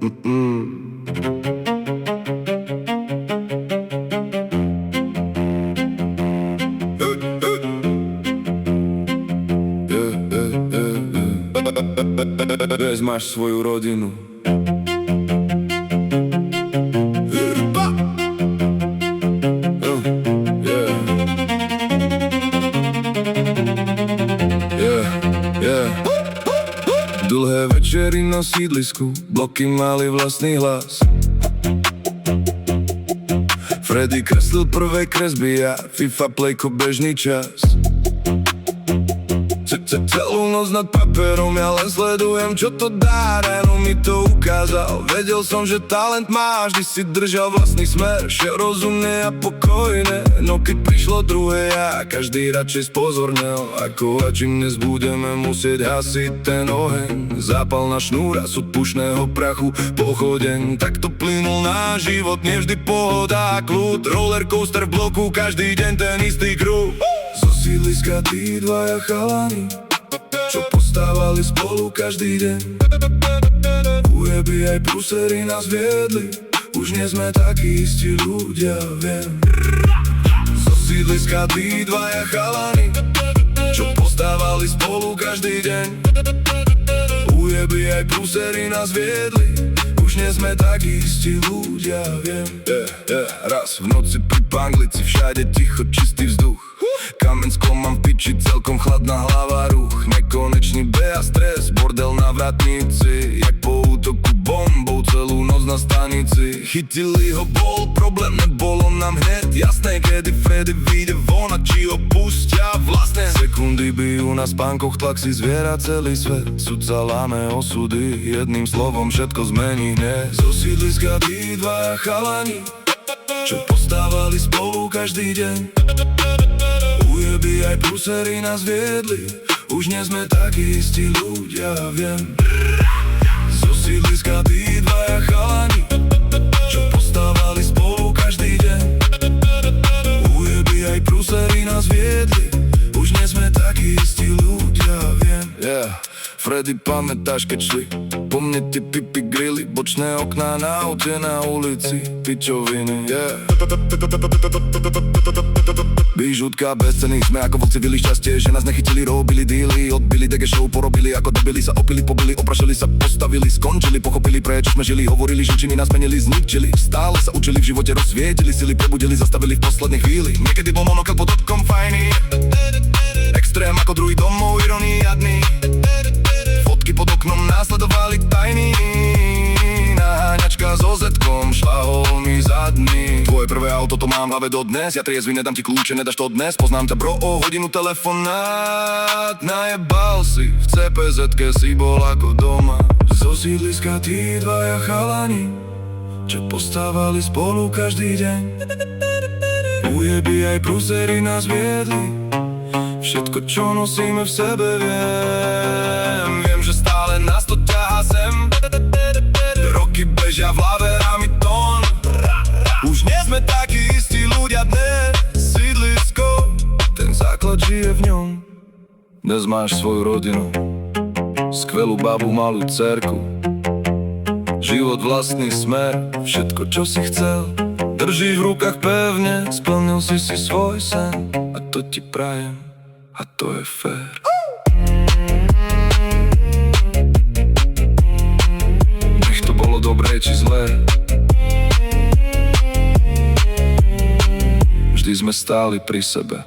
Dnes máš svoju rodinu. Dlhé večery na sídlisku, bloky mali vlastný hlas. Freddy kreslil prvé kresby a FIFA playko bežný čas. Celú noc nad paperom ja len sledujem, čo to dá. Ráno mi to ukázal, vedel som, že talent máš. Vždy si držal vlastný smer, šiel rozumne a pokojne. No keď prišlo druhé ja, každý radšej spozornel. Ako a čím dnes budeme musieť hasiť ten oheň. Zápal na šnúra z odpušného prachu, pochodeň. Takto plynul náš život, nevždy pohoda a kľud. Rollercoaster v bloku, každý deň ten istý kruh. Zo sídliska tí dvaja chalani, čo postávali spolu každý deň. Ujeby aj prúsery nás viedli, už nie sme takí istí ľudia, viem. Zo sídliska tí dvaja chalani, čo postávali spolu každý deň. Ujeby aj prúsery nás viedli, už nie sme takí istí ľudia, viem. Raz v noci pri Panglici, všade ticho, čistý vzduch. Kamen sklo mám v piči, celkom chladná hlava, ruch. Nekonečný B a stres, bordel na vratnici. Jak po útoku bombou celú noc na stanici. Chytili ho bol, problém nebolo nám hneď jasné, kedy Freddy vyjde von a či ho pustia vlastne. Sekundy bijú na spánkoch, tlak si zviera celý svet. Sudca láme osudy, jedným slovom všetko zmení hneď. Zo sídliska tí dvaja chalani, čo postávali spolu každý deň. Ujeby aj prúsery nás viedli, už nie sme takí istí ľudia, viem. Zo sídliska tí dvaja chalani, čo postávali spolu každý deň. Ujeby aj prúsery nás viedli, už nie sme takí istí ľudia, viem. Freddy, pamätáš, keď šli po mne tie pipi grily, bočné okná na aute na ulici, pičoviny, Bižutka bez ceny, sme ako vlci vyli šťastie, že nás nechytili, robili díly, odbili DG show, porobili ako debili, sa opili, pobili, oprašili sa, postavili, skončili, pochopili, prečo sme žili, hovorili, že činy nás menili, zničili, stále sa učili v živote, rozsvietili, sily prebudili, zastavili v poslednej chvíli. Niekedy bol monokel pod okom fajný, extrém ako druhý domov, ironiadný. Fotky pod oknom následovali tajný, naháňačka so zetkom, šlahol mi zadný. Tvoje prvé auto to mám v hlave dodnes, ja triezvy, nedám ti kľúče, nedáš to dnes. Poznám ťa bro, o hodinu telefonát, najebal si, v CPZ-ke si bol ako doma. Zo sídliska tí dvaja chalani, čo postávali spolu každý deň. Ujeby aj prúsery nás viedli, všetko čo nosíme v sebe viem. Viem, že stále nás to ťahá sem, roky bežia v hlave a mi tón. Už nie sme takí istí ľudia dnes. Sídlisko, ten základ žije v ňom. Dnes máš svoju rodinu, skvelú babu, malú dcerku. Život, vlastný smer, všetko čo si chcel držíš v rukách pevne, splnil si svoj sen. A to ti prajem, a to je fér. Nech to bolo dobré či zlé, vždy sme stáli pri sebe.